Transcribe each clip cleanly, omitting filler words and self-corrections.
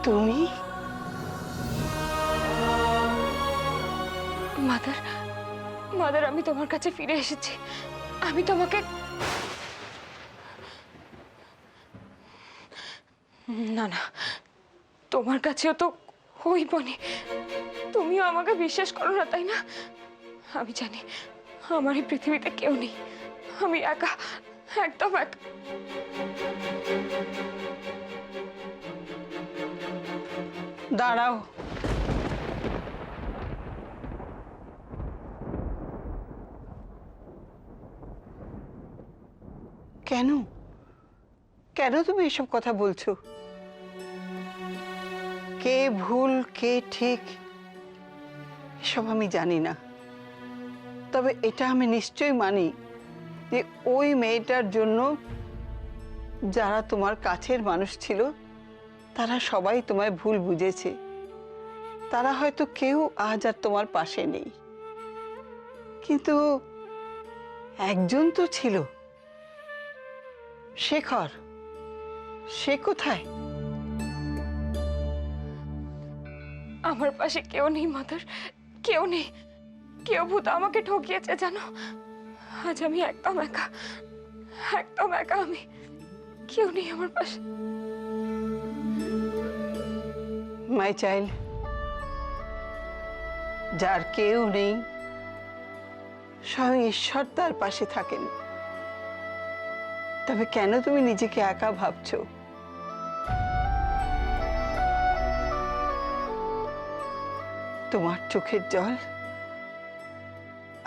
তুমি? Mother, mother, আমি তোমার কাছে ফিরে এসেছি। আমি তোমাকে না না, তোমার কাছেও তো ওই বনি। তুমিও আমাকে বিশ্বাস করো না, তাই না? আমি জানি আমার এই পৃথিবীতে কেউ নেই। আমি একা, একদম একা। দাঁড়াও। কেন কেন তুমি এসব কথা বলছো? কে ভুল কে ঠিক এসব আমি জানি না, তবে এটা আমি নিশ্চয়ই মানি যে ওই মেয়েটার জন্য যারা তোমার কাছের মানুষ ছিল তারা সবাই তোমায় ভুল বুঝেছে। তারা হয়তো কেউ আজ আর তোমার পাশে নেই, কিন্তু একজন তো ছিল, শেখর। সে কোথায়? আমার পাশে কেউ নেই মাদার, কেউ নেই। কেউ ভূত আমাকে ঠকিয়েছে জানো। আজ আমি একদম একা, একদম একা। আমি, কেউ নেই আমার পাশে। মাই চাইল্ড, যার কেউ নেই স্বয়ং ঈশ্বর তার পাশে থাকেন। তবে কেন তুমি নিজেকে একা ভাবছো? তোমার চোখের জল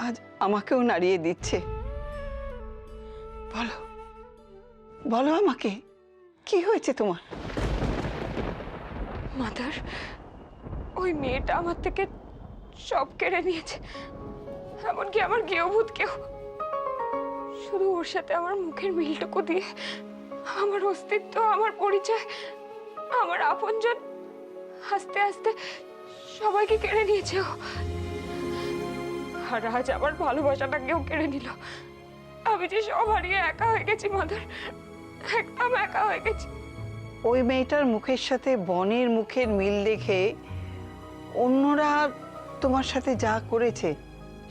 আজ আমাকেও নাড়িয়ে দিচ্ছে। বলো বলো আমাকে, কি হয়েছে তোমার? মাদার, ওই মেয়েটা আমার থেকে সব কেড়ে নিয়েছে, এমনকি আমার গৃহভূতকেও। শুধু ওর সাথে আমার মুখের মিলটুকু দিয়ে আমার অস্তিত্ব, আমার পরিচয়, আমার আপনজন আস্তে আস্তে সবাইকে কেড়ে নিয়েছে ও। আর আজ আমার ভালোবাসাটাকেও কেড়ে নিল। আমি যে সব হারিয়ে একা হয়ে গেছি মাদার, একদম একা হয়ে গেছি। ওই মেয়েটার মুখের সাথে বনের মুখের মিল দেখে অন্যরা তোমার সাথে যা করেছে,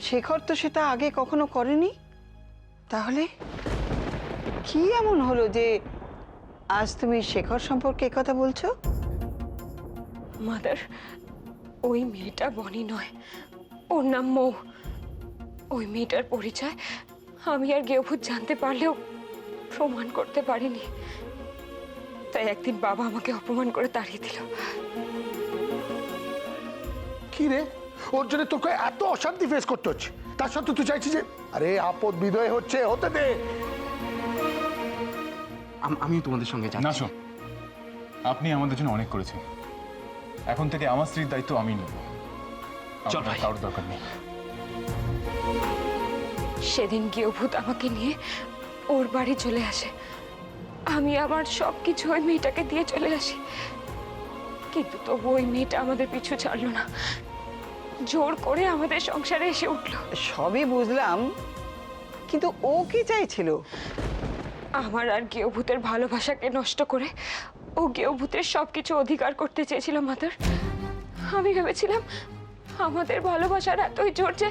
শেখর তো সেটা আগে কখনো করেনি। তাহলে কি এমন হলো যে আজ তুমি শেখর সম্পর্কে কথা বলছো? মাদার, ওই মেয়েটা বনি নয়, ওর নাম মৌ। ওই মেয়েটার পরিচয় আমি আর গেভূত জানতে পারলেও প্রমাণ করতে পারিনি। তাই একদিন বাবা আমাকে অপমান করে তাড়িয়ে দিল। কি রে, ওর জন্য তোকে এত অশান্তি ফেস করতে হচ্ছে, তার সত্ত্বেও তুই চাইছিস যে আরে আপদ বিদয় হচ্ছে, হতে দে। আমিও তোমাদের সঙ্গে না শোন, আপনি আমাদের জন্য অনেক করেছেন। এখন থেকে আমার স্ত্রীর দায়িত্ব আমি নেব। চল ভাই। কারোর দরকার নেই। সেদিন গেভূত আমাকে নিয়ে ওর বাড়ি চলে আসে। আমি আমার সবকিছু ওই মেয়েটাকে দিয়ে চলে আসি, কিন্তু তবু ওই মেয়েটা আমাদের পিছু ছাড়লো না। জোর করে আমাদের সংসারে এসে উঠলো। সবই বুঝলাম, কিন্তু ও কি চাইছিল? আমার আর গেভূতের ভালোবাসাকে নষ্ট করে ও গেভূতের সবকিছু অধিকার করতে চেয়েছিল মাদার। আমি ভেবেছিলাম আমাদের ভালোবাসার এতই জোর যে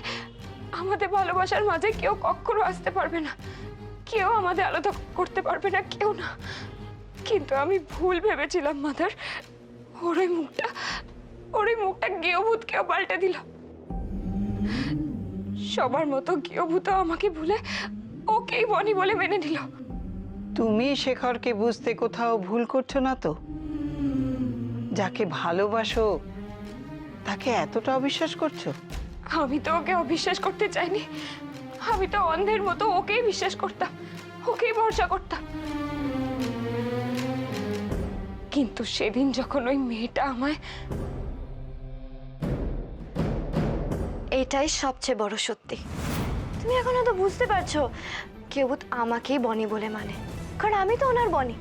আমাদের ভালোবাসার মাঝে কেউ কখনো আসতে পারবে না, কেউ আমাদের আলাদা করতে পারবে না, কেউ না। কিন্তু আমি ভুল ভেবেছিলাম মাদার। ওর ওই মুখটা গেভূতকেও পাল্টে দিল। সবার মতো গেভূত আমাকে ভুলে ওকেই বনি বলে মেনে নিল। তুমি শেখরকে বুঝতে কোথাও ভুল করছো না তো? যাকে ভালোবাসো তাকে এতটা অবিশ্বাস করছো? আমি তো ওকে অবিশ্বাস করতে চাইনি। আমি তো অন্ধের মতো ওকেই বিশ্বাস করতাম, ওকেই ভরসা করতাম। কিন্তু সেদিন যখন ওই মেয়েটা আমায়... এটাই সবচেয়ে বড় সত্যি। তুমি এখনো তো বুঝতে পারছো, গেভূত আমাকেই বনি বলে মানে, কারণ আমি তো ওনার বনি।